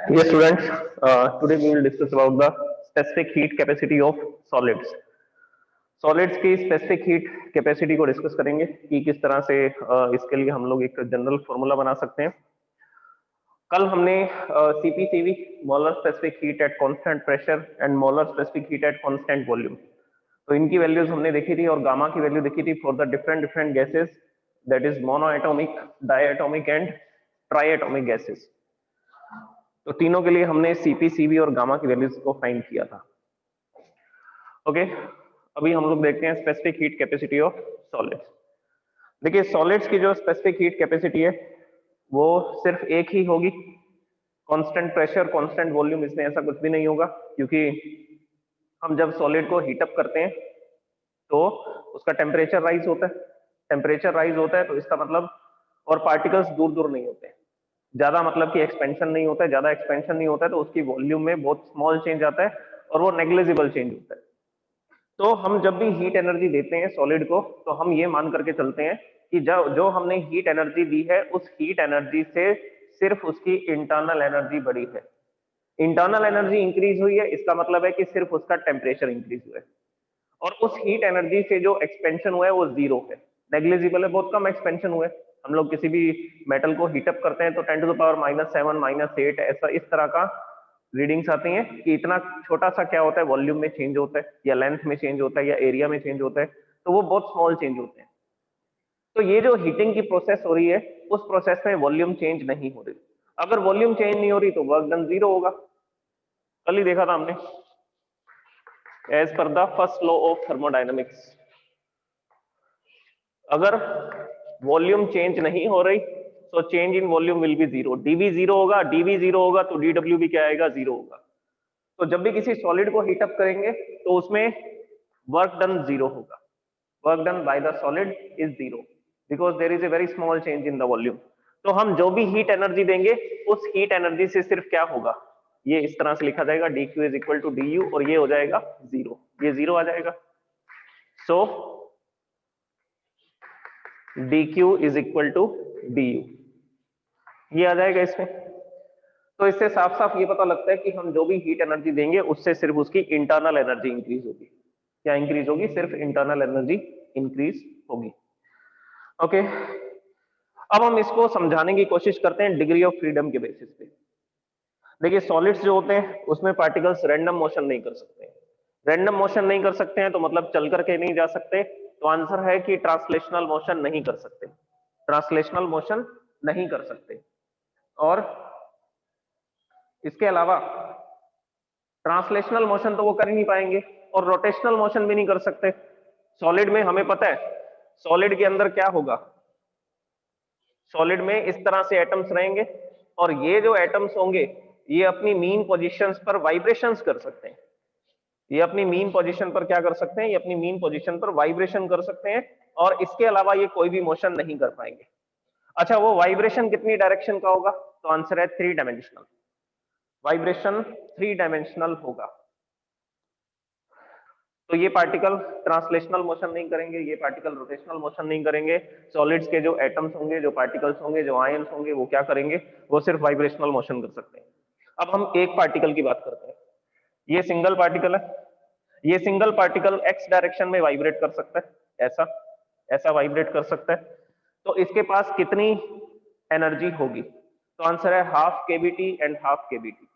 Yes, students. Today we will discuss about the specific heat capacity of solids. Solids की specific heat capacity को discuss करेंगे कि किस तरह से इसके लिए हम लोग एक जनरल फॉर्मूला बना सकते हैं। कल हमने CP CV molar specific heat at constant pressure and molar specific heat at constant volume, तो इनकी वैल्यूज हमने देखी थी और गामा की वैल्यू देखी थी for the different gases, that is monoatomic, diatomic and triatomic gases. तो तीनों के लिए हमने सीपीसीवी और गामा की वैल्यूज को फाइंड किया था। ओके, अभी हम लोग देखते हैं specific heat capacity of solids. देखिए सॉलिड्स की जो स्पेसिफिक हीट कैपेसिटी है वो सिर्फ एक ही होगी, कांस्टेंट प्रेशर कांस्टेंट वॉल्यूम, इसमें ऐसा कुछ भी नहीं होगा, क्योंकि हम जब सॉलिड को हीट अप करते हैं तो उसका टेम्परेचर राइज होता है। टेम्परेचर राइज होता है तो इसका मतलब, और पार्टिकल्स दूर दूर नहीं होते, ज्यादा मतलब कि एक्सपेंशन नहीं होता है, ज्यादा एक्सपेंशन नहीं होता है, तो उसकी वॉल्यूम में बहुत स्मॉल चेंज आता है और वो नेग्लिजिबल चेंज होता है। तो हम जब भी हीट एनर्जी देते हैं सॉलिड को, तो हम ये मान करके चलते हैं कि जो हमने हीट एनर्जी दी है उस हीट एनर्जी से सिर्फ उसकी इंटरनल एनर्जी बढ़ी है। इंटरनल एनर्जी इंक्रीज हुई है, इसका मतलब है कि सिर्फ उसका टेम्परेचर इंक्रीज हुआ है, और उस हीट एनर्जी से जो एक्सपेंशन हुआ है वो जीरो है, नेग्लिजिबल है, बहुत कम एक्सपेंशन हुआ है। हम लोग किसी भी मेटल को हीटअप करते हैं तो 10⁻⁷ -8 ऐसा इस तरह का रीडिंग्स आती हैं कि इतना छोटा सा क्या होता है, वॉल्यूम में चेंज होता है या लेंथ में चेंज होता है या एरिया में चेंज होता है, तो वो बहुत स्मॉल चेंज होते हैं। तो ये जो हीटिंग की प्रोसेस हो रही है उस प्रोसेस में वॉल्यूम चेंज नहीं हो रही। अगर वॉल्यूम चेंज नहीं हो रही तो वर्क डन जीरो होगा। कल ही देखा था हमने, as per the first law of thermodynamics, अगर वॉल्यूम चेंज नहीं हो रही तो change in volume will be zero, DV zero होगा, डीवी जीरो होगा तो डीडब्ल्यू भी क्या आएगा, जीरो होगा। तो जब भी किसी सॉलिड को हीट अप करेंगे तो उसमें वर्क डन जीरो होगा, work done by the solid is zero because there is a very small change in the volume. तो हम जो भी हीट एनर्जी देंगे उस हीट एनर्जी से सिर्फ क्या होगा, ये इस तरह से लिखा जाएगा dq is equal to du, और ये हो जाएगा जीरो, ये जीरो आ जाएगा। So dq is equal to du, ये आ जाएगा इसमें। तो इससे साफ साफ ये पता लगता है कि हम जो भी हीट एनर्जी देंगे उससे सिर्फ उसकी इंटरनल एनर्जी इंक्रीज होगी। क्या इंक्रीज होगी, सिर्फ इंटरनल एनर्जी इंक्रीज होगी। ओके, अब हम इसको समझाने की कोशिश करते हैं डिग्री ऑफ फ्रीडम के बेसिस पे। देखिए सॉलिड्स जो होते हैं उसमें पार्टिकल्स रैंडम मोशन नहीं कर सकते। रैंडम मोशन नहीं कर सकते हैं तो मतलब चल करके नहीं जा सकते, तो आंसर है कि ट्रांसलेशनल मोशन नहीं कर सकते, ट्रांसलेशनल मोशन नहीं कर सकते। और इसके अलावा ट्रांसलेशनल मोशन तो वो कर ही नहीं पाएंगे और रोटेशनल मोशन भी नहीं कर सकते। सॉलिड में हमें पता है सॉलिड के अंदर क्या होगा, सॉलिड में इस तरह से एटम्स रहेंगे और ये जो एटम्स होंगे ये अपनी मीन पोजीशंस पर वाइब्रेशंस कर सकते हैं। ये अपनी मीन पोजीशन पर क्या कर सकते हैं, ये अपनी मीन पोजीशन पर वाइब्रेशन कर सकते हैं, और इसके अलावा ये कोई भी मोशन नहीं कर पाएंगे। अच्छा, वो वाइब्रेशन कितनी डायरेक्शन का होगा, तो आंसर है 3 डायमेंशनल। वाइब्रेशन 3 डायमेंशनल होगा। तो ये पार्टिकल ट्रांसलेशनल मोशन नहीं करेंगे, ये पार्टिकल रोटेशनल मोशन नहीं करेंगे। सॉलिड्स के जो एटम्स होंगे, जो पार्टिकल्स होंगे, जो आयंस होंगे, वो क्या करेंगे, वो सिर्फ वाइब्रेशनल मोशन कर सकते हैं। अब हम एक पार्टिकल की बात करते हैं, ये सिंगल पार्टिकल है, ये सिंगल पार्टिकल एक्स डायरेक्शन में वाइब्रेट कर सकता है, ऐसा ऐसा वाइब्रेट कर सकता है। तो इसके पास कितनी एनर्जी होगी, तो आंसर है half KBT and half KBT,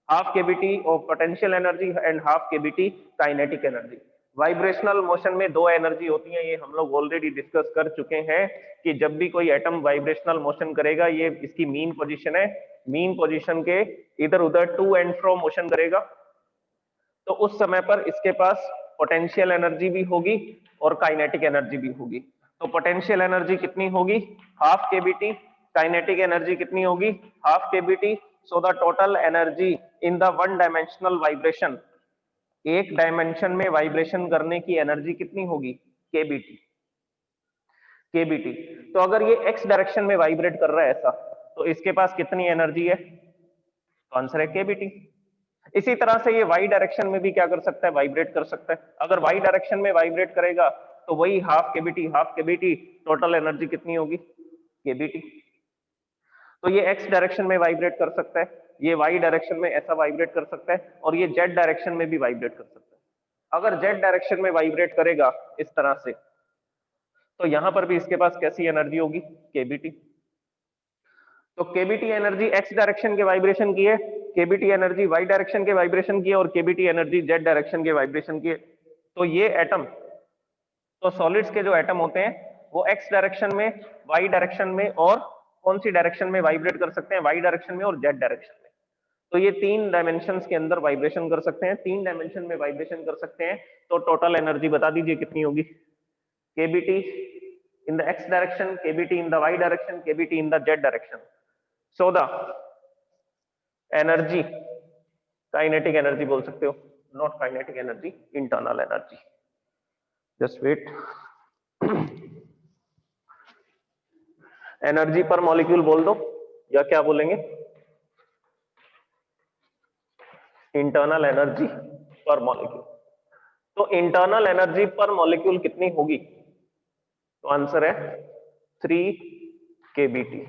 half KBT of potential energy and half KBT kinetic energy. Vibrational motion में दो एनर्जी होती है, ये हम लोग ऑलरेडी डिस्कस कर चुके हैं कि जब भी कोई एटम वाइब्रेशनल मोशन करेगा, ये इसकी मीन पोजीशन है, मीन पोजीशन के इधर उधर टू एंड फ्रो मोशन करेगा, तो उस समय पर इसके पास पोटेंशियल एनर्जी भी होगी और काइनेटिक एनर्जी भी होगी। तो पोटेंशियल एनर्जी कितनी होगी, हाफ केबीटी, काइनेटिक एनर्जी कितनी होगी, half KBT. So the total energy in the one dimensional vibration, एक डायमेंशन में वाइब्रेशन करने की एनर्जी कितनी होगी, केबीटी, केबीटी। तो अगर ये एक्स डायरेक्शन में वाइब्रेट कर रहा है ऐसा, तो इसके पास कितनी एनर्जी है, तो आंसर है केबीटी। इसी तरह से ये वाई डायरेक्शन में भी क्या कर सकता है, वाइब्रेट कर सकता है। अगर वाई डायरेक्शन में वाइब्रेट करेगा तो वही हाफ केबीटी, टोटल एनर्जी कितनी होगी, केबीटी। तो ये एक्स डायरेक्शन में वाइब्रेट कर सकता है, ये वाई डायरेक्शन में ऐसा वाइब्रेट कर सकता है, और ये जेड डायरेक्शन में भी वाइब्रेट कर सकता है। अगर जेड डायरेक्शन में वाइब्रेट करेगा इस तरह से, तो यहां पर भी इसके पास कैसी एनर्जी होगी, केबीटी। तो केबीटी एनर्जी एक्स डायरेक्शन के वाइब्रेशन की है, केबीटी एनर्जी वाई डायरेक्शन के वाइब्रेशन की है, और केबीटी एनर्जी जेड डायरेक्शन के वाइब्रेशन की है। तो ये एटम, तो सॉलिड्स के जो एटम होते हैं वो एक्स डायरेक्शन में, वाई डायरेक्शन में, और कौन सी डायरेक्शन में वाइब्रेट कर सकते हैं, वाई डायरेक्शन में और जेड डायरेक्शन में। तो ये 3 डायमेंशंस के अंदर वाइब्रेशन कर सकते हैं, 3 डायमेंशन में वाइब्रेशन कर सकते हैं। तो टोटल एनर्जी बता दीजिए कितनी होगी, KBT in the x direction, KBT in the y direction, KBT in the z direction. So the energy, kinetic energy बोल सकते हो, not kinetic energy, internal energy. Just wait. Energy per molecule बोल दो, या क्या बोलेंगे, इंटरनल एनर्जी पर मॉलिक्यूल। तो internal energy per molecule कितनी होगी, तो आंसर है 3 केबीटी।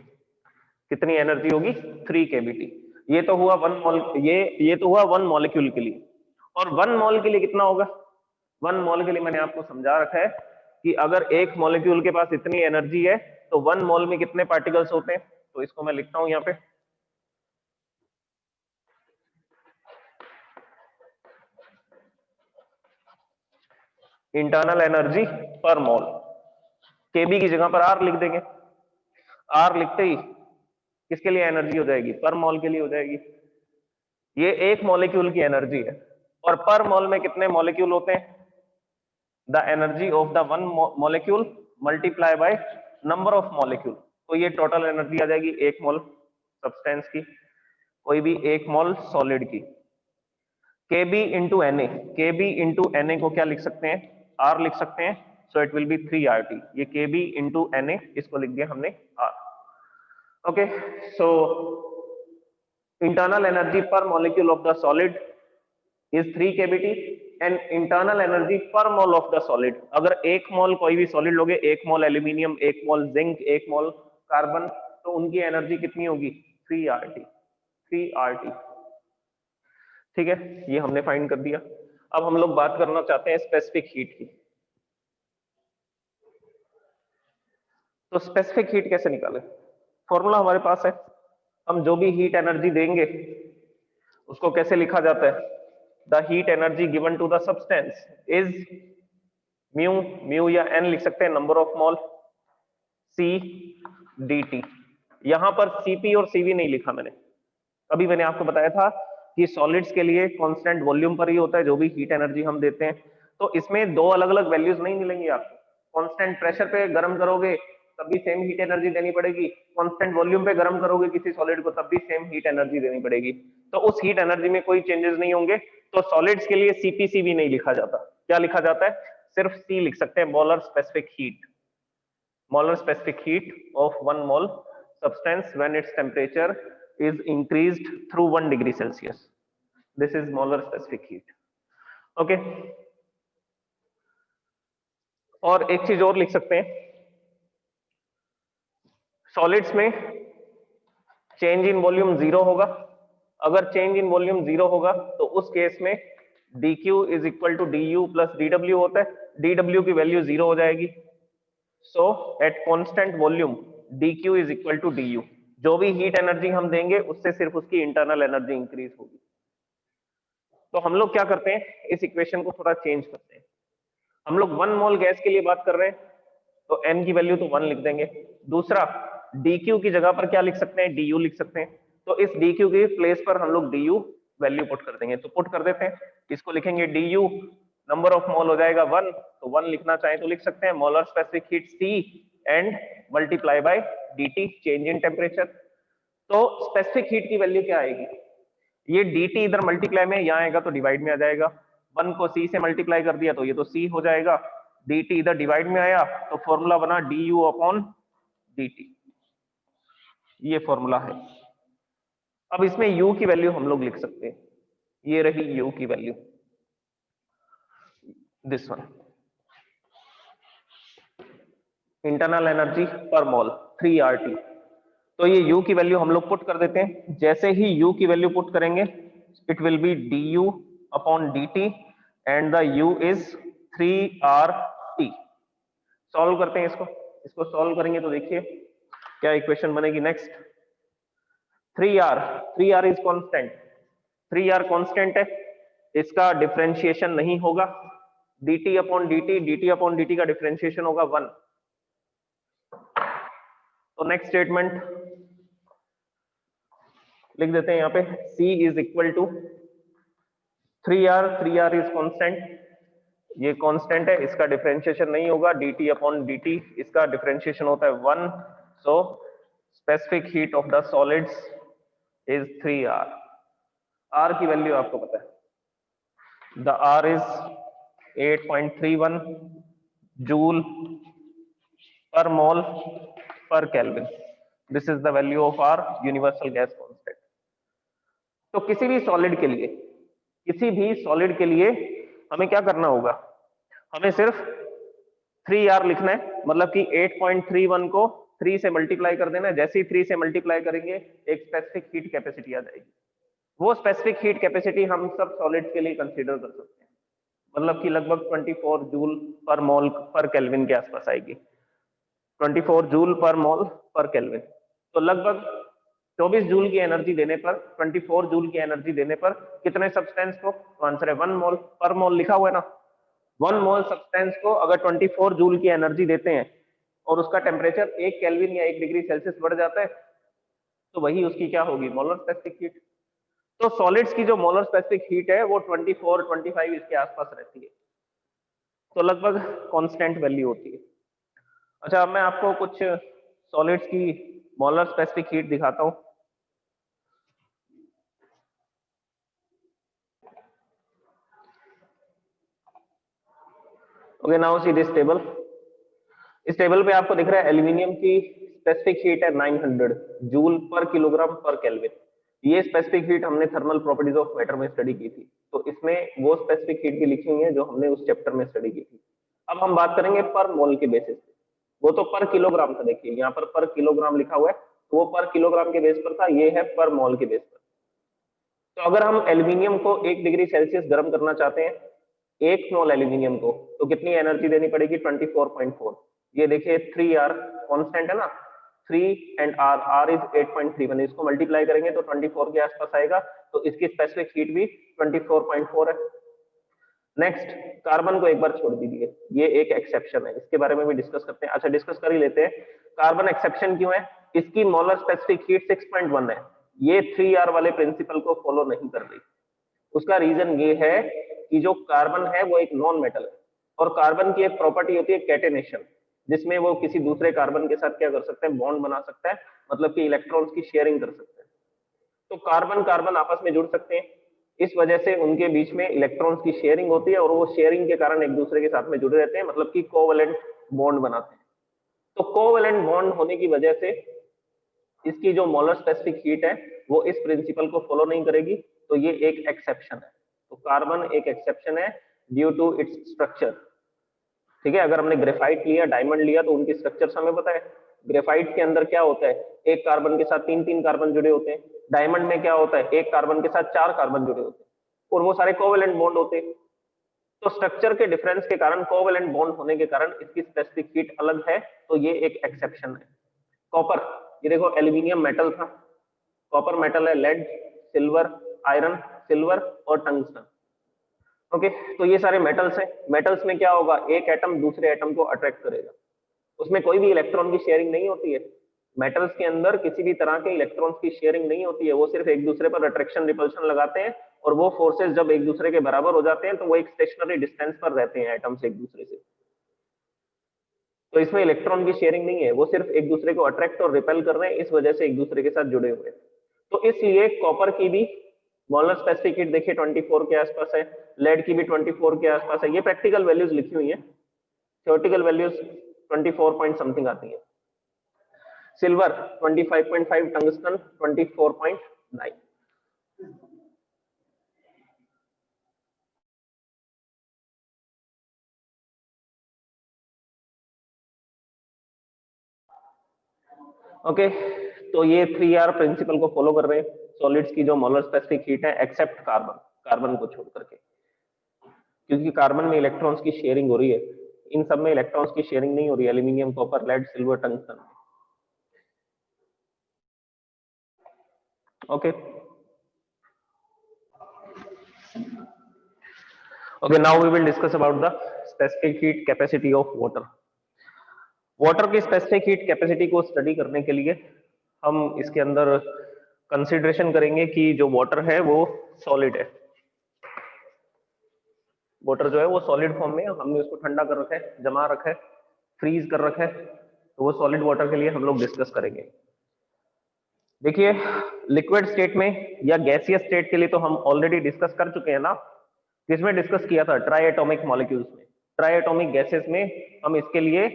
कितनी एनर्जी होगी, 3 केबीटी। ये तो हुआ 1 मॉल, ये तो हुआ 1 मॉलिक्यूल के लिए। और 1 मोल के लिए कितना होगा, 1 मोल के लिए मैंने आपको समझा रखा है कि अगर एक मॉलिक्यूल के पास इतनी एनर्जी है तो 1 मोल में कितने पार्टिकल्स होते हैं। तो इसको मैं लिखता हूं यहां पे, इंटरनल एनर्जी पर मोल, केबी की जगह पर आर लिख देंगे। आर लिखते ही किसके लिए एनर्जी हो जाएगी, पर मोल के लिए हो जाएगी। ये एक मॉलिक्यूल की एनर्जी है, और पर मोल में कितने मॉलिक्यूल होते हैं, the energy of the 1 molecule multiply by number of molecule. तो ये टोटल एनर्जी आ जाएगी 1 मोल सब्सटेंस की, कोई भी 1 मोल सॉलिड की। Kb into Na, Kb into Na को क्या लिख सकते हैं, R लिख सकते हैं। So it will be 3RT। ये Kb इंटू Na, इसको लिख दिया हमने R। Okay, so internal energy per molecule of the solid is 3 kBT and internal energy per mole of the solid, अगर 1 मोल कोई भी सॉलिड लोगे, 1 मोल एल्यूमिनियम, 1 मोल जिंक, 1 मोल कार्बन, तो उनकी एनर्जी कितनी होगी, 3RT। 3RT, ठीक है, ये हमने फाइंड कर दिया। अब हम लोग बात करना चाहते हैं स्पेसिफिक हीट की। तो स्पेसिफिक हीट कैसे निकालें, फॉर्मूला हमारे पास है। हम जो भी हीट एनर्जी देंगे उसको कैसे लिखा जाता है, the heat energy given to the substance is mu, mu या एन लिख सकते हैं, number of mole, c d t. यहां पर सीपी और सीवी नहीं लिखा मैंने, अभी मैंने आपको बताया था कि सॉलिड्स के लिए कांस्टेंट वॉल्यूम पर ही होता है जो भी हीट एनर्जी हम देते हैं। तो इसमें 2 अलग अलग वैल्यूज नहीं मिलेंगी आपको। कांस्टेंट प्रेशर पे गर्म करोगे तब भी सेम हीट एनर्जी देनी पड़ेगी, कांस्टेंट वॉल्यूम पे गर्म करोगे किसी सॉलिड को तब भी सेम हीट एनर्जी देनी पड़ेगी। तो उस हीट एनर्जी में कोई चेंजेस नहीं होंगे। तो सॉलिड्स के लिए सीपीसीवी नहीं लिखा जाता, क्या लिखा जाता है, सिर्फ सी लिख सकते हैं, molar specific heat. Molar specific heat of 1 mole substance when its temperature is increased through 1 degree Celsius. This is molar specific heat. Okay. और एक चीज और लिख सकते हैं, सॉलिड्स में चेंज इन वॉल्यूम 0 होगा। अगर चेंज इन वॉल्यूम 0 होगा तो उस केस में dq is equal to du plus dw होता है, dw की वैल्यू 0 हो जाएगी। So at constant volume dq is equal to du, जो भी हीट एनर्जी हम देंगे उससे सिर्फ उसकी इंटरनल एनर्जी इंक्रीज होगी। तो हम लोग क्या करते हैं, इस इक्वेशन को थोड़ा चेंज करते हैं। हम लोग 1 मोल गैस के लिए बात कर रहे हैं तो n की वैल्यू तो 1 लिख देंगे। दूसरा, dq की जगह पर क्या लिख सकते हैं, du लिख सकते हैं। तो इस dq के प्लेस पर हम लोग du वैल्यू पुट कर देंगे, तो पुट कर देते हैं। इसको लिखेंगे du, नंबर ऑफ मोल हो जाएगा 1, तो 1 लिखना चाहे तो लिख सकते हैं, molar specific heat C and multiply by dt, change in temperature. तो स्पेसिफिक हीट की वैल्यू क्या आएगी, ये dt इधर मल्टीप्लाई में यहां आएगा तो डिवाइड में आ जाएगा, 1 को C से मल्टीप्लाई कर दिया तो ये तो C हो जाएगा, dt इधर डिवाइड में आया तो फॉर्मूला बना du अपॉन dt, ये फॉर्मूला है। अब इसमें u की वैल्यू हम लोग लिख सकते हैं, ये रही u की value, this one. Internal energy per mole 3RT। तो ये U की वैल्यू हम लोग पुट कर देते हैं। जैसे ही U की वैल्यू पुट करेंगे it will B du upon dt and the U is 3RT। Solve करते हैं इसको। इसको सॉल्व करेंगे तो देखिए क्या इक्वेशन बनेगी। Next 3R, 3R is constant, 3R constant है, इसका डिफरेंशिएशन नहीं होगा। dt upon dt, dt upon dt का डिफरेंशिएशन होगा 1। तो नेक्स्ट स्टेटमेंट लिख देते हैं यहाँ पे, C is equal to 3R, 3R is constant, ये कांस्टेंट है, इसका डिफरेंशिएशन नहीं होगा। dt अपॉन dt, इसका डिफरेंशिएशन होता है 1। So specific heat of the solids is 3R। R की वैल्यू आपको पता है, the R is 8.31 joule per mole per Kelvin. This is the value of our universal gas constant. तो किसी भी सॉलिड के लिए, किसी भी सॉलिड के लिए हमें क्या करना होगा, हमें सिर्फ 3R लिखना है, मतलब कि 8.31 को 3 से मल्टीप्लाई कर देना है। जैसे ही 3 से मल्टीप्लाई करेंगे एक स्पेसिफिक हीट कैपेसिटी आ जाएगी। वो स्पेसिफिक हीट कैपेसिटी हम सब सॉलिड्स के लिए कंसीडर कर सकते हैं, मतलब कि लगभग 24 joule per mole per kelvin के आसपास आएगी। 24 joule per mole per kelvin, तो लगभग 24 जूल की एनर्जी देने पर, 24 जूल की एनर्जी देने पर कितने सब्सटेंस को, तो आंसर है 1 मोल पर मोल, लिखा हुआ है ना। 1 मोल सब्सटेंस को अगर 24 जूल की एनर्जी देते हैं और उसका टेम्परेचर 1 केल्विन या 1 डिग्री सेल्सियस बढ़ जाता है, तो वही उसकी क्या होगी, मोलर स्पेसिफिक हीट। तो सॉलिड्स की जो मोलर स्पेसिफिक हीट है वो 24 25 इसके आसपास रहती है, तो लगभग कांस्टेंट वैल्यू होती है। अच्छा, अब मैं आपको कुछ सॉलिड्स की मोलर स्पेसिफिक हीट दिखाता हूं। Okay, now see this table. इस टेबल पे आपको दिख रहा है एल्यूमिनियम की स्पेसिफिक हीट है 900 जूल पर किलोग्राम पर केल्विन। ये स्पेसिफिक हीट हमने थर्मल प्रॉपर्टीज ऑफ मैटर में स्टडी की थी, तो इसमें वो स्पेसिफिक हीट भी लिखी हुई है जो हमने उस चैप्टर में स्टडी की थी। अब हम बात करेंगे पर मोल के बेसिस पे। वो तो पर किलोग्राम था, देखिए यहाँ पर किलोग्राम लिखा हुआ है, तो वो पर किलोग्राम के बेस पर था, ये है पर मोल के बेस पर। तो अगर हम एल्यूमिनियम को 1 डिग्री सेल्सियस गर्म करना चाहते हैं, 1 मोल एल्यूमिनियम को, तो कितनी एनर्जी देनी पड़ेगी, 24.4। ये देखिए 3R कांस्टेंट है ना, 3 एंड R, R इज 8.31, इसको मल्टीप्लाई करेंगे तो 24 के आसपास आएगा, तो इसकी स्पेसिफिक हीट भी 24.4 है। नेक्स्ट, कार्बन को एक बार छोड़ दीजिए, ये एक एक्सेप्शन है, इसके बारे में भी डिस्कस करते हैं। अच्छा, डिस्कस कर ही लेते हैं। कार्बन एक्सेप्शन क्यों है, इसकी मोलर स्पेसिफिक हीट 6.1 है, ये 3R वाले प्रिंसिपल को फॉलो नहीं कर रही। उसका रीजन ये है कि जो कार्बन है वो एक नॉन मेटल है, और कार्बन की एक प्रॉपर्टी होती है कैटेनेशन, जिसमें वो किसी दूसरे कार्बन के साथ क्या कर सकते हैं, बॉन्ड बना सकता है, मतलब कि इलेक्ट्रॉन्स की शेयरिंग कर सकते हैं। तो कार्बन कार्बन आपस में जुड़ सकते हैं, इस वजह से उनके बीच में इलेक्ट्रॉन्स की शेयरिंग होती है, और वो शेयरिंग के कारण एक दूसरे के साथ में जुड़े रहते हैं, मतलब कि कोवेलेंट बॉन्ड बनाते हैं। तो कोवेलेंट बॉन्ड होने की वजह से इसकी जो मोलर स्पेसिफिक हीट है वो इस प्रिंसिपल को फॉलो नहीं करेगी, तो ये एक एक्सेप्शन है। तो कार्बन एक एक्सेप्शन है ड्यू टू इट्स स्ट्रक्चर। ठीक है, अगर हमने ग्रेफाइट लिया, डायमंड लिया, तो उनकी स्ट्रक्चर हमें पता है। ग्रेफाइट के अंदर क्या होता है, एक कार्बन के साथ 3 कार्बन जुड़े होते हैं। डायमंड में क्या होता है, एक कार्बन के साथ 4 कार्बन जुड़े होते हैं, और वो सारे कोवेलेंट बॉन्ड होते हैं। तो स्ट्रक्चर के डिफरेंस के कारण, कोवेलेंट बॉन्ड होने के कारण इसकी स्पेसिफिक हीट अलग है, तो ये एक एक्सेप्शन है। कॉपर, ये देखो एल्यूमिनियम मेटल था, कॉपर मेटल है, लेड, सिल्वर, आयरन, सिल्वर और टंगस्टन। ओके, तो ये सारे मेटल्स हैं। मेटल्स में क्या होगा, एक एटम दूसरे एटम को अट्रैक्ट करेगा, उसमें कोई भी इलेक्ट्रॉन की शेयरिंग नहीं होती है। मेटल्स के अंदर किसी भी तरह के इलेक्ट्रॉन्स की शेयरिंग नहीं होती है, वो सिर्फ एक दूसरे पर अट्रैक्शन रिपल्शन लगाते हैं, और वो फोर्सेस जब एक दूसरे के बराबर हो जाते हैं तो वो एक स्टेशनरी डिस्टेंस पर रहते हैं एटम्स एक दूसरे से। तो इसमें इलेक्ट्रॉन की शेयरिंग नहीं है, वो सिर्फ एक दूसरे को अट्रैक्ट और रिपेल कर रहे हैं, इस वजह से एक दूसरे के साथ जुड़े हुए हैं। तो इसलिए कॉपर की भी मोलर स्पेसिफिक हीट देखिए 24 के आसपास है, लेड की भी 24 के आसपास है। ये प्रैक्टिकल वैल्यूज लिखी हुई है, थ्योरेटिकल वैल्यूज 24 पॉइंट समथिंग आती है। Silver 25.5, tungsten 24.9। ओके, तो ये 3R प्रिंसिपल को फॉलो कर रहे हैं सॉलिड्स की जो मोलर स्पेसिफिक हीट है, एक्सेप्ट कार्बन, कार्बन को छोड़ करके, क्योंकि कार्बन में इलेक्ट्रॉन्स की शेयरिंग हो रही है, इन सब में इलेक्ट्रॉन्स की शेयरिंग नहीं हो रही है, aluminium, copper, lead, silver, tungsten. Okay okay, now we will discuss about the specific heat capacity of water. Water की स्पेसिफिक हीट कैपेसिटी को स्टडी करने के लिए हम इसके अंदर कंसिडरेशन करेंगे कि जो वाटर है वो सॉलिड है। वाटर जो है वो सॉलिड फॉर्म में, हमने उसको ठंडा कर रखा है, जमा रखा है, फ्रीज कर रखा है, तो वो सॉलिड वाटर के लिए हम लोग डिस्कस करेंगे। देखिए, लिक्विड स्टेट में या गैसियस स्टेट के लिए तो हम ऑलरेडी डिस्कस कर चुके हैं ना, किसमें डिस्कस किया था? ट्राई एटॉमिक मॉलिक्यूल्स में, ट्राई एटॉमिक गैसेस में हम इसके लिए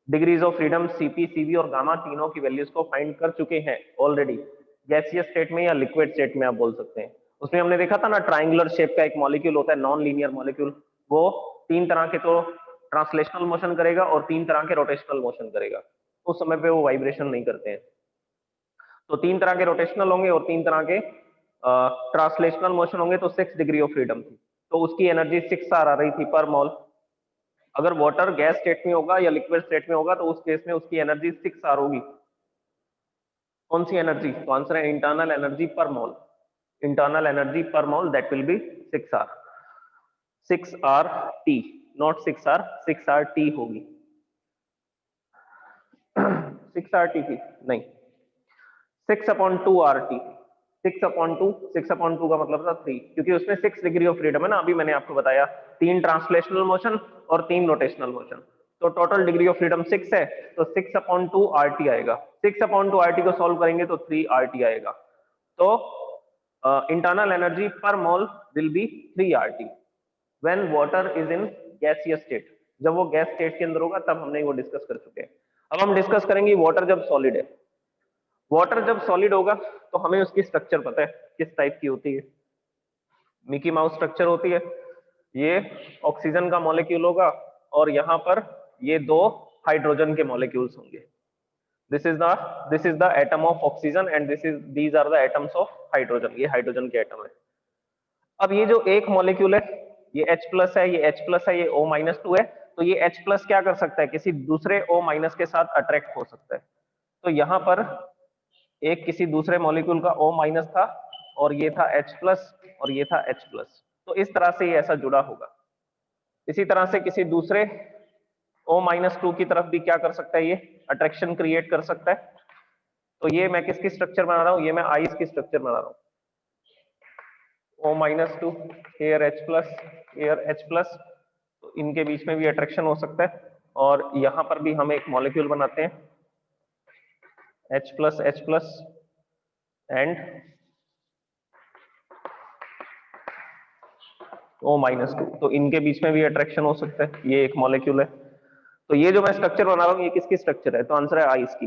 degrees of freedom CP, CV और गामा तीनों की वैल्यूज को फाइंड कर चुके हैं ऑलरेडी, गैसियस स्टेट में या लिक्विड स्टेट में आप बोल सकते हैं। उसमें हमने देखा था ना, ट्राइंगुलर शेप का एक मॉलिक्यूल होता है, नॉन लीनियर मॉलिक्यूल, वो तीन तरह के तो ट्रांसलेशनल मोशन करेगा और तीन तरह के रोटेशनल मोशन करेगा, उस समय पे वो वाइब्रेशन नहीं करते हैं। तो तीन तरह के रोटेशनल होंगे और तीन तरह के ट्रांसलेशनल मोशन होंगे, तो 6 डिग्री ऑफ फ्रीडम थी, तो उसकी एनर्जी 6R आ रही थी पर मॉल। अगर वाटर गैस स्टेट में होगा या लिक्विड स्टेट में होगा तो उस केस में उसकी एनर्जी 6R होगी। कौन सी एनर्जी? तो आंसर है internal energy per mole, internal energy per mole, that will be 6R, 6RT, not 6R, 6RT होगी। 6RT थी नहीं, 6/2RT, 6/2 का मतलब था 3, क्योंकि उसमें 6 डिग्री ऑफ फ्रीडम है ना, अभी मैंने आपको बताया, तीन ट्रांसलेशनल मोशन और तीन रोटेशनल मोशन, तो टोटल डिग्री ऑफ फ्रीडम 6 है, तो 6/2RT आएगा। 6/2RT को सॉल्व करेंगे तो 3RT आएगा, तो internal energy per mole will be 3RT when water is in gaseous state. जब वो गैस स्टेट के अंदर होगा तब हमने वो डिस्कस कर चुके हैं। अब हम डिस्कस करेंगे वाटर जब सॉलिड है। वाटर जब सॉलिड होगा तो हमें उसकी स्ट्रक्चर पता है किस टाइप की होती है, मिकी माउस स्ट्रक्चर होती है। ये ऑक्सीजन का मॉलिक्यूल होगा और यहाँ पर ये दो हाइड्रोजन के मॉलिक्यूल्स होंगे। This is the atom of oxygen and these are the atoms of hydrogen, ये हाइड्रोजन के एटम है। अब ये जो एक मॉलिक्यूल है, ये H प्लस है, ये H प्लस है, ये O-2 है, तो ये H प्लस क्या कर सकता है? किसी दूसरे O- के साथ अट्रैक्ट हो सकता है। तो यहाँ पर एक किसी दूसरे मॉलिक्यूल का O- था और ये था H प्लस और ये था H प्लस, तो इस तरह से ये ऐसा जुड़ा होगा। इसी तरह से किसी दूसरे O-2 की तरफ भी क्या कर सकता है? ये अट्रैक्शन क्रिएट कर सकता है। तो ये मैं किसकी स्ट्रक्चर बना रहा हूँ? ये मैं आइस की स्ट्रक्चर बना रहा हूँ। O-2, here H plus, here H plus, तो इनके बीच में भी अट्रैक्शन हो सकता है। और यहाँ पर भी हम एक मॉलिक्यूल बनाते हैं H प्लस एंड O-2, तो इनके बीच में भी अट्रैक्शन हो सकता है। ये एक मॉलिक्यूल है। तो ये जो मैं स्ट्रक्चर बना रहा हूँ ये किसकी स्ट्रक्चर है? तो आंसर है आइस की।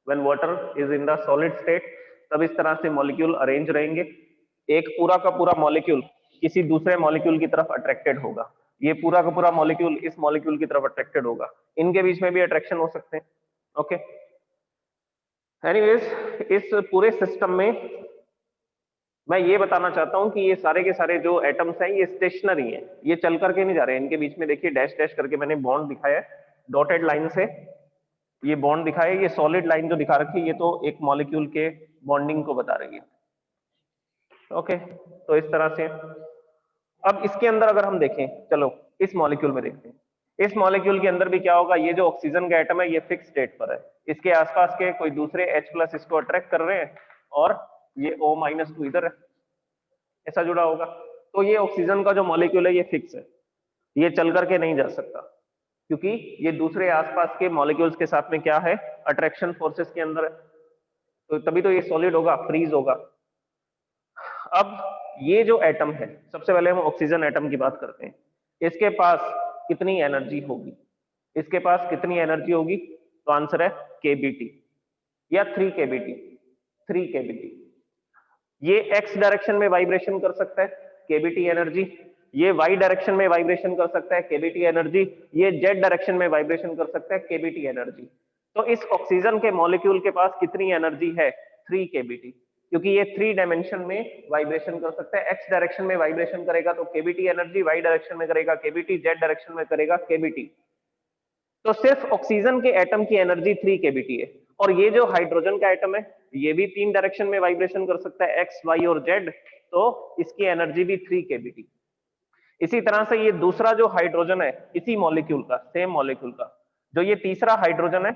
When water is in the solid state तब इस तरह से मॉलिक्यूल अरेंज रहेंगे, एक पूरा का पूरा मॉलिक्यूल किसी दूसरे मॉलिक्यूल की तरफ अट्रैक्टेड होगा, ये पूरा का पूरा मॉलिक्यूल इस मॉलिक्यूल की तरफ अट्रैक्टेड होगा, इनके बीच में भी अट्रैक्शन हो सकते हैं। ओके, एनीवेज इस पूरे सिस्टम में मैं ये बताना चाहता हूं कि ये सारे के सारे जो एटम्स हैं ये स्टेशनरी हैं, ये चल करके नहीं जा रहे हैं। इनके बीच में देखिए डैश डैश करके मैंने बॉन्ड दिखाया है, डॉटेड लाइन से ये बॉन्ड दिखाया है। ये सॉलिड लाइन जो दिखा रखी है ये तो एक मॉलिक्यूल के बॉन्डिंग को बता रही है। ओके, तो इस तरह से अब इसके अंदर अगर हम देखें, चलो इस मॉलिक्यूल में देखते हैं, इस मॉलिक्यूल के अंदर भी क्या होगा? ये जो ऑक्सीजन का एटम है ये फिक्स स्टेट पर है, इसके आसपास के कोई दूसरे H प्लस इसको अट्रैक्ट कर रहे हैं और ये O-2 इधर है, ऐसा जुड़ा होगा। तो ये ऑक्सीजन का जो मॉलिक्यूल है ये फिक्स है, ये चल करके नहीं जा सकता, क्योंकि ये दूसरे आसपास के मॉलिक्यूल्स के साथ में क्या है? अट्रैक्शन फोर्सेस के अंदर है, तो तभी तो ये सॉलिड होगा, फ्रीज होगा। अब ये जो एटम है, सबसे पहले हम ऑक्सीजन एटम की बात करते हैं, इसके पास कितनी एनर्जी होगी? इसके पास कितनी एनर्जी होगी? तो आंसर है केबीटी या 3 केबीटी, 3 केबीटी। ये एक्स डायरेक्शन में वाइब्रेशन कर सकता है, केबीटी एनर्जी, ये वाई डायरेक्शन में वाइब्रेशन कर सकता है, केबीटी एनर्जी, ये जेड डायरेक्शन में वाइब्रेशन कर सकता है, केबीटी एनर्जी। तो इस ऑक्सीजन के मॉलिक्यूल के पास कितनी एनर्जी है? 3 केबीटी, क्योंकि ये 3 डायमेंशन में वाइब्रेशन कर सकता है। एक्स डायरेक्शन में वाइब्रेशन करेगा तो केबीटी एनर्जी, वाई डायरेक्शन में करेगा केबीटी, जेड डायरेक्शन में करेगा केबीटी। तो सिर्फ ऑक्सीजन के एटम की एनर्जी 3 केबीटी है। और ये जो हाइड्रोजन का एटम है ये भी 3 डायरेक्शन में वाइब्रेशन कर सकता है, एक्स, वाई और जेड, तो इसकी एनर्जी भी 3 केबीटी। इसी तरह से ये दूसरा जो हाइड्रोजन है इसी मॉलिक्यूल का, सेम मॉलिक्यूल का, जो ये तीसरा हाइड्रोजन है,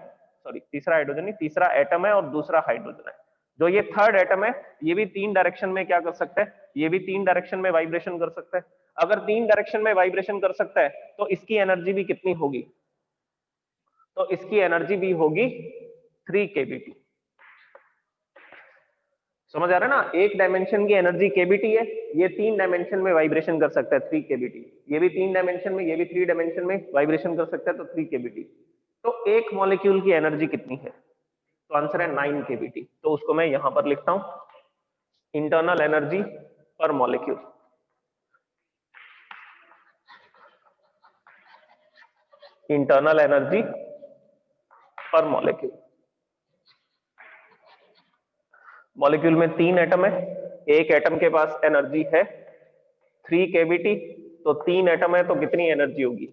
सॉरी तीसरा हाइड्रोजन नहीं, तीसरा एटम है और दूसरा हाइड्रोजन है, जो ये थर्ड एटम है ये भी 3 डायरेक्शन में क्या कर सकता है? ये भी 3 डायरेक्शन में वाइब्रेशन कर सकता है। अगर 3 डायरेक्शन में वाइब्रेशन कर सकता है तो इसकी एनर्जी भी कितनी होगी? तो इसकी एनर्जी भी होगी 3 केबीटी। समझ आ रहा है ना? एक डायमेंशन की एनर्जी केबीटी है, ये 3 डायमेंशन में वाइब्रेशन कर सकता है 3 केबीटी, ये भी 3 डायमेंशन में, ये भी 3 डायमेंशन में वाइब्रेशन कर सकता है तो 3 केबीटी। तो एक मॉलिक्यूल की एनर्जी कितनी है? तो आंसर है 9 केबीटी। तो उसको मैं यहां पर लिखता हूं, internal energy per molecule. Internal energy per molecule. Molecule में 3 एटम है, एक एटम के पास एनर्जी है 3 केबीटी, तो 3 एटम है तो कितनी एनर्जी होगी?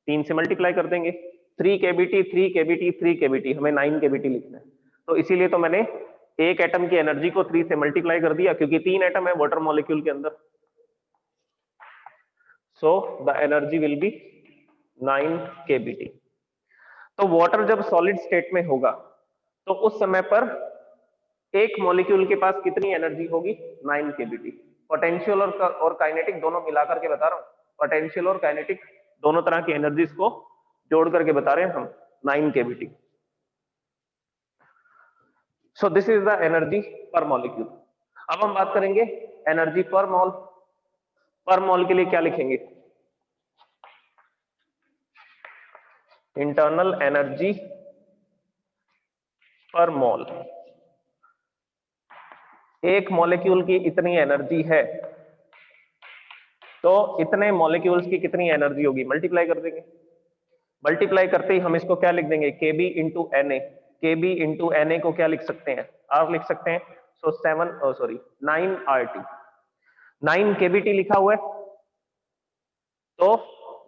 3 से मल्टीप्लाई कर देंगे, 3 केबीटी 3 केबीटी 3 केबीटी, हमें 9 केबीटी लिखना है। तो इसीलिए तो मैंने एक एटम की एनर्जी को 3 से मल्टीप्लाई कर दिया, क्योंकि 3 एटम है वाटर मॉलिक्यूल के अंदर। सो the energy will be 9 KBT. तो वाटर जब सॉलिड स्टेट में होगा तो उस समय पर एक मॉलिक्यूल के पास कितनी एनर्जी होगी? 9 केबीटी। पोटेंशियल और काइनेटिक दोनों मिलाकर के बता रहा हूं, पोटेंशियल और काइनेटिक दोनों तरह की एनर्जीज को जोड़ करके बता रहे हैं हम, 9 KBT. So this is the energy per molecule. अब हम बात करेंगे एनर्जी पर मॉल। पर मॉल के लिए क्या लिखेंगे? इंटरनल एनर्जी पर मॉल। एक मॉलिक्यूल की इतनी एनर्जी है तो इतने मॉलिक्यूल्स की कितनी एनर्जी होगी? मल्टीप्लाई कर देंगे। मल्टीप्लाई करते ही हम इसको क्या लिख देंगे? KB into N A. KB into N A को क्या लिख सकते हैं? आर लिख सकते हैं। सो 9 आर टी। 9 केबीटी लिखा हुआ है तो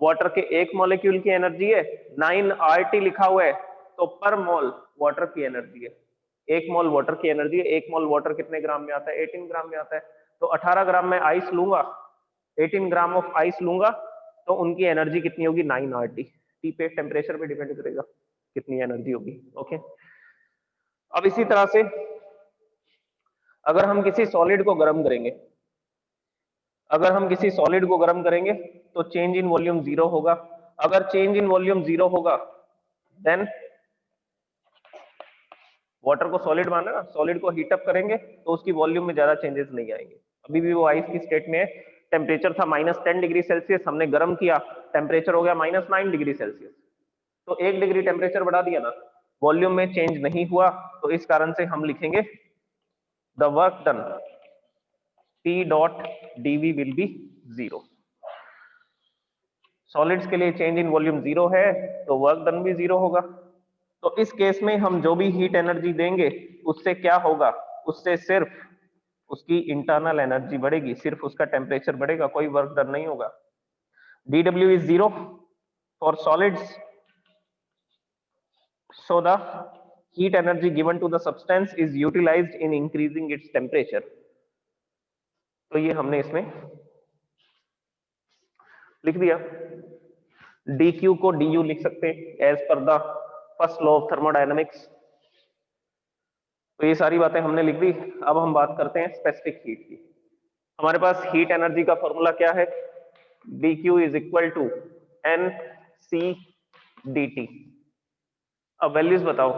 वाटर के एक मॉलिक्यूल की एनर्जी है, 9 आरटी लिखा हुआ है तो पर मोल वाटर की एनर्जी है। एक मोल वाटर की एनर्जी है। एक मोल वाटर कितने ग्राम में आता है? 18 ग्राम में आता है। तो 18 ग्राम में आइस लूंगा, 18 ग्राम ऑफ आइस लूंगा तो उनकी एनर्जी कितनी होगी? 9 आरटी। टी पे टेम्परेचर पे डिपेंड करेगा कितनी एनर्जी होगी। ओके, अब इसी तरह से अगर हम किसी सॉलिड को गर्म करेंगे, अगर हम किसी सॉलिड को गर्म करेंगे तो चेंज इन वॉल्यूम 0 होगा। अगर चेंज इन वॉल्यूम 0 होगा देन वाटर को सॉलिड माना ना, सॉलिड को हीट अप करेंगे तो उसकी वॉल्यूम में ज्यादा चेंजेस नहीं आएंगे। अभी भी वो आइस की स्टेट में है, टेम्परेचर था -10 डिग्री सेल्सियस, हमने गर्म किया, टेम्परेचर हो गया -9 डिग्री सेल्सियस, तो 1 डिग्री टेम्परेचर बढ़ा दिया ना, वॉल्यूम में चेंज नहीं हुआ। तो इस कारण से हम लिखेंगे the work done P dot dV will be 0। Solids के लिए चेंज इन वॉल्यूम 0 है तो वर्क डन भी 0 होगा। तो इस केस में हम जो भी हीट एनर्जी देंगे उससे क्या होगा? उससे सिर्फ उसकी इंटरनल एनर्जी बढ़ेगी, सिर्फ उसका टेम्परेचर बढ़ेगा, कोई वर्क डन नहीं होगा। dW is 0 for solids, so the heat energy given to the substance is utilized in increasing its temperature। तो ये हमने इसमें लिख दिया। dq को du लिख सकते हैं as per the first law of thermodynamics. तो ये सारी बातें हमने लिख दी। अब हम बात करते हैं स्पेसिफिक हीट की। हमारे पास हीट एनर्जी का फॉर्मूला क्या है? dq is equal to n c d t. अब वैल्यूज बताओ,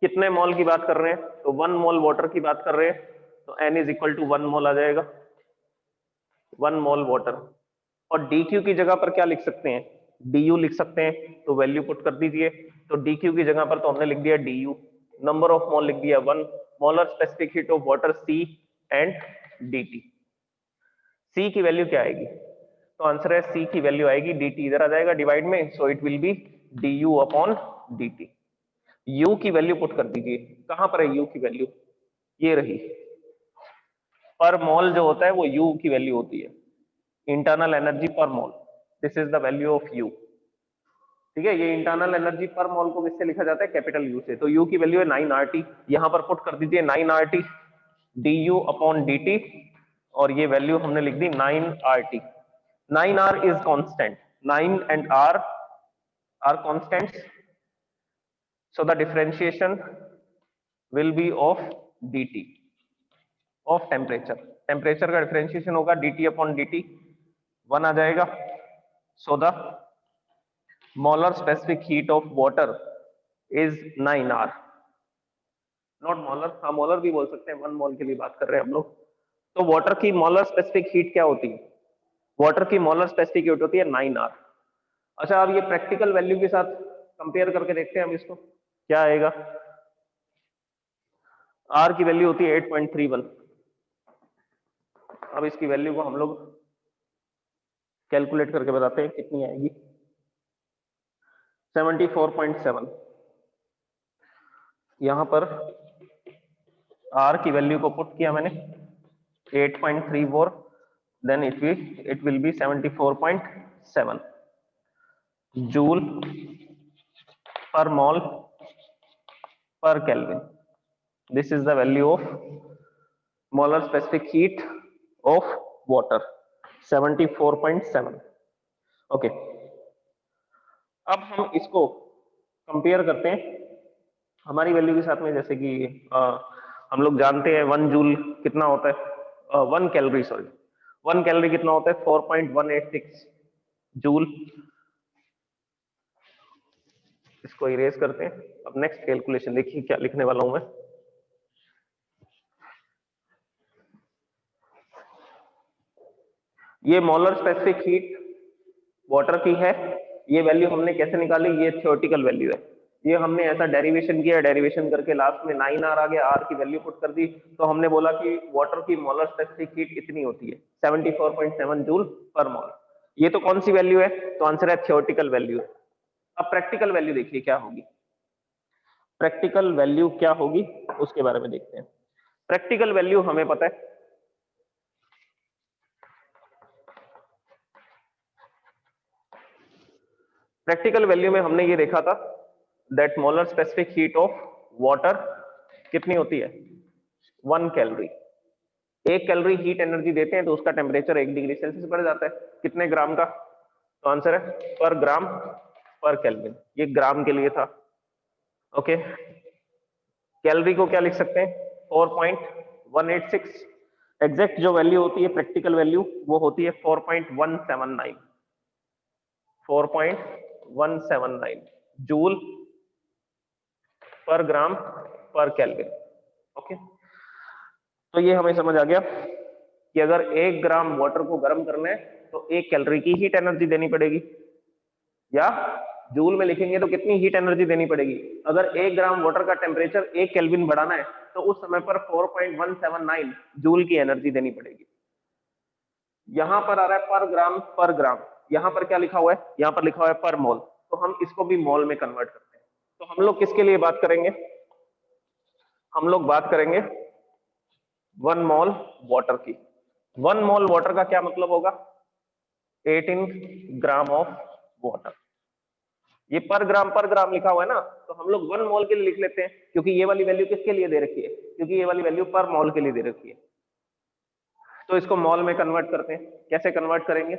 कितने मोल की बात कर रहे हैं? तो 1 मोल वाटर की बात कर रहे हैं तो n इज इक्वल टू 1 मोल आ जाएगा, 1 मोल वाटर। और dq की जगह पर क्या लिख सकते हैं? du लिख सकते हैं, तो वैल्यू पुट कर दीजिए। तो dq की जगह पर तो हमने लिख दिया du, नंबर ऑफ मोल लिख दिया 1, molar specific heat of water C and dt। C की वैल्यू क्या आएगी? तो आंसर है C की वैल्यू आएगी dt, इधर आ जाएगा डिवाइड में, so it will B du upon dt। You की वैल्यू पुट कर दीजिए। कहां पर है यू की वैल्यू? ये रही। पर मोल जो होता है वो यू की वैल्यू होती है, internal energy per mole. This is the value of U. ठीक है, ये इंटरनल एनर्जी पर मोल को किससे लिखा जाता है? कैपिटल यू से। तो यू की वैल्यू है 9 RT, यहां पर पुट कर दीजिए 9 RT du अपॉन dt, और ये वैल्यू हमने लिख दी 9 RT। 9R is constant, 9 and R are constants, so the differentiation will be of dt of temperature। Temperature का डिफरेंशिएशन होगा dt अपॉन dt, 1 आ जाएगा। so the molar specific heat of water is 9R, not molar. हाँ molar भी बोल सकते हैं, 1 मोल के लिए बात कर रहे हैं हम लोग। तो वाटर की मोलर स्पेसिफिक हीट क्या होती है? वाटर की मोलर स्पेसिफिक हीट होती है 9R। अच्छा, अब ये प्रैक्टिकल वैल्यू के साथ कंपेयर करके देखते हैं हम इसको, क्या आएगा। R की वैल्यू होती है 8.31। अब इसकी वैल्यू को हम लोग कैलकुलेट करके बताते हैं कितनी आएगी। 74.7। यहां पर R की वैल्यू को पुट किया मैंने 8.34, then it will be 74.7 joule per mole per kelvin. This is the value of molar specific heat of water, 74.7। Okay, अब हम इसको कंपेयर करते हैं हमारी वैल्यू के साथ में। जैसे कि हम लोग जानते हैं 1 जूल कितना होता है, 1 कैलोरी, सॉरी 1 कैलोरी कितना होता है? 4.186 जूल। इसको इरेज करते हैं। अब नेक्स्ट कैलकुलेशन देखिए क्या लिखने वाला हूं मैं। ये मोलर स्पेसिफिक हीट वाटर की है, ये वैल्यू हमने कैसे निकाली? ये थ्योरेटिकल वैल्यू है। ये हमने ऐसा डेरिवेशन किया, डेरिवेशन करके लास्ट में 9R आ गया, R की वैल्यू पुट कर दी, तो हमने बोला कि वाटर की मोलर स्पेसिफिक हीट इतनी होती है 74.7 जूल पर मोल। ये तो कौन सी वैल्यू है? तो आंसर है थ्योरेटिकल वैल्यू। अब प्रैक्टिकल वैल्यू देखिए क्या होगी। प्रैक्टिकल वैल्यू क्या होगी उसके बारे में देखते हैं। प्रैक्टिकल वैल्यू हमें पता है, प्रैक्टिकल वैल्यू में हमने ये देखा था that molar specific heat of water कितनी होती है? 1 कैलोरी। 1 कैलोरी हीट एनर्जी देते हैं तो उसका टेम्परेचर 1 डिग्री सेल्सियस बढ़ जाता है। कितने ग्राम का? तो आंसर है पर ग्राम पर केल्विन। ये ग्राम के लिए था। ओके, कैलोरी को क्या लिख सकते हैं? 4.186। एग्जैक्ट जो वैल्यू होती है प्रैक्टिकल वैल्यू वो होती है 4.179, 4.179 जूल पर ग्राम पर केल्विन। ओके, तो ये हमें समझ आ गया कि अगर 1 ग्राम वाटर को गर्म करना है तो 1 कैलोरी की हीट एनर्जी देनी पड़ेगी, या जूल में लिखेंगे तो कितनी हीट एनर्जी देनी पड़ेगी? अगर 1 ग्राम वाटर का टेम्परेचर 1 केल्विन बढ़ाना है तो उस समय पर 4.179 जूल की एनर्जी देनी पड़ेगी। यहां पर आ रहा है पर ग्राम पर ग्राम, यहां पर क्या लिखा हुआ है? यहां पर लिखा हुआ है पर मोल, तो हम इसको भी मोल में कन्वर्ट करते हैं। तो हम लोग किसके लिए बात करेंगे? हम लोग बात करेंगे 1 मोल वाटर की। 1 मोल वाटर का क्या मतलब होगा? 18 ग्राम ऑफ वाटर। ये पर ग्राम लिखा हुआ है ना, तो हम लोग 1 मोल के लिए लिख लेते हैं, क्योंकि ये वाली वैल्यू किसके लिए दे रखी है? क्योंकि ये वाली वैल्यू पर मोल के लिए दे रखी है। तो इसको मोल में कन्वर्ट करते हैं। कैसे कन्वर्ट करेंगे?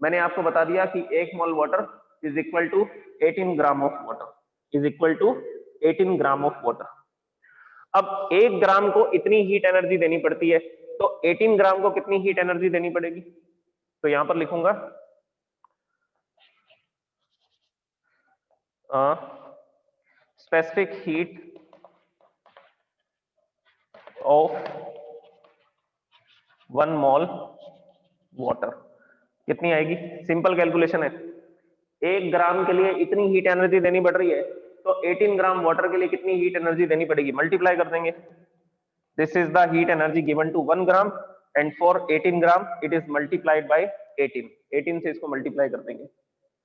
मैंने आपको बता दिया कि 1 mole water is equal to 18 gram of water, is equal to 18 gram of water. अब 1 ग्राम को इतनी हीट एनर्जी देनी पड़ती है, तो 18 ग्राम को कितनी हीट एनर्जी देनी पड़ेगी? तो यहां पर लिखूंगा specific heat of 1 mole water कितनी आएगी? सिंपल कैलकुलेशन है। 1 ग्राम के लिए इतनी हीट एनर्जी देनी पड़ रही है, तो 18 ग्राम वाटर के लिए कितनी हीट एनर्जी देनी पड़ेगी? मल्टीप्लाई कर देंगे। This is the heat energy given to 1 gram, and for 18 gram it is multiplied by 18 से इसको मल्टीप्लाई कर देंगे।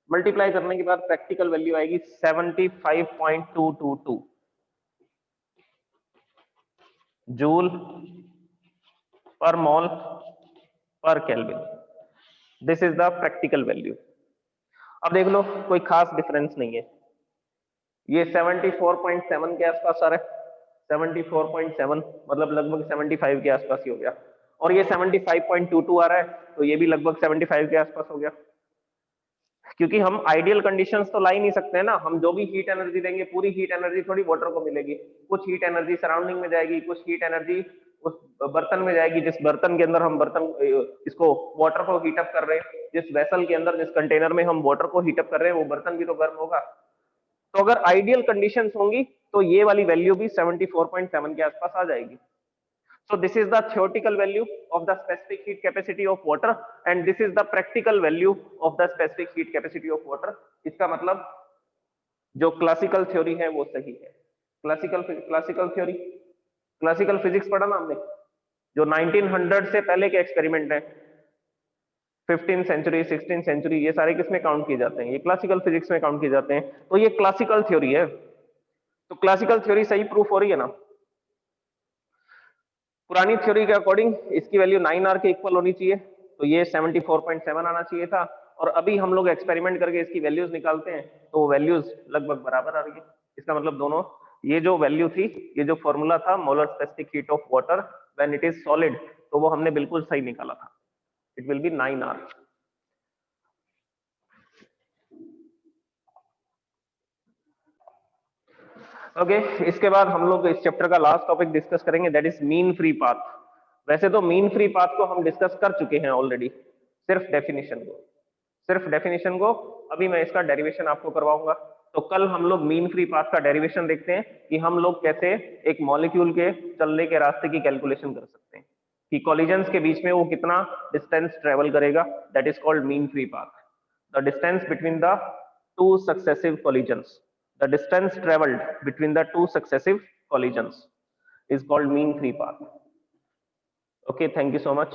मल्टीप्लाई करने के बाद प्रैक्टिकल वैल्यू आएगी 75.222। Joule per mole per kelvin. This is the practical value. अब देख लो कोई खास डिफरेंस नहीं है, ये 74.7 के आसपास आ रहा है, 74.7 मतलब लगभग 75 के आसपास ही हो गया, और ये 75.22 आ रहा है, तो ये भी लगभग 75 के आसपास हो गया। क्योंकि हम आइडियल कंडीशंस तो ला ही नहीं सकते हैं ना, हम जो भी हीट एनर्जी देंगे पूरी हीट एनर्जी थोड़ी वाटर को मिलेगी, कुछ हीट एनर्जी सराउंडिंग में जाएगी, कुछ हीट एनर्जी उस बर्तन में जाएगी, जिस बर्तन के अंदर हम इसको वाटर को हीटअप कर रहे हैं, जिस वेसल के अंदर, जिस कंटेनर में हम वाटर को हीटअप कर रहे हैं, वो बर्तन भी तो गर्म होगा। तो अगर आइडियल कंडीशंस होंगी तो ये वाली वैल्यू भी 74.7 के आसपास आ जाएगी। So this is the theoretical value of the specific heat capacity of water and this is the practical value of the specific heat capacity of water. इसका मतलब जो क्लासिकल थ्योरी है वो सही है। क्लासिकल थ्योरी, क्लासिकल फिजिक्स पढ़ा ना हमने, जो 1900 से पहले के एक्सपेरिमेंट है, 15th सेंचुरी, 16th सेंचुरी, ये सारे किसमें काउंट किए जाते हैं? ये क्लासिकल फिजिक्स में काउंट किए जाते हैं। तो ये क्लासिकल थ्योरी है, तो क्लासिकल थ्योरी सही प्रूफ हो रही है ना। पुरानी थ्योरी के अकॉर्डिंग इसकी वैल्यू 9R के इक्वल होनी चाहिए, तो ये 74.7 आना चाहिए था, और अभी हम लोग एक्सपेरिमेंट करके इसकी वैल्यूज निकालते हैं तो वैल्यूज लगभग बराबर आ रही है। इसका मतलब दोनों, ये जो वैल्यू थी, ये जो फॉर्मूला था molar specific heat of water when it is solid, तो वो हमने बिल्कुल सही निकाला था। It will B 9R। Okay, इसके बाद हम लोग इस चैप्टर का लास्ट टॉपिक डिस्कस करेंगे, that is mean free path. वैसे तो मीन फ्री पाथ को हम डिस्कस कर चुके हैं ऑलरेडी, सिर्फ डेफिनेशन को अभी मैं इसका डेरिवेशन आपको करवाऊंगा। तो कल हम लोग मीन फ्री पाथ का डेरिवेशन देखते हैं कि हम लोग कैसे एक मॉलिक्यूल के चलने के रास्ते की कैलकुलेशन कर सकते हैं, कि कॉलिजन्स के बीच में वो कितना डिस्टेंस ट्रेवल करेगा, that is called mean free path. The distance between the two successive collisions, the distance traveled between the two successive collisions is called mean free path. Okay, thank you so much.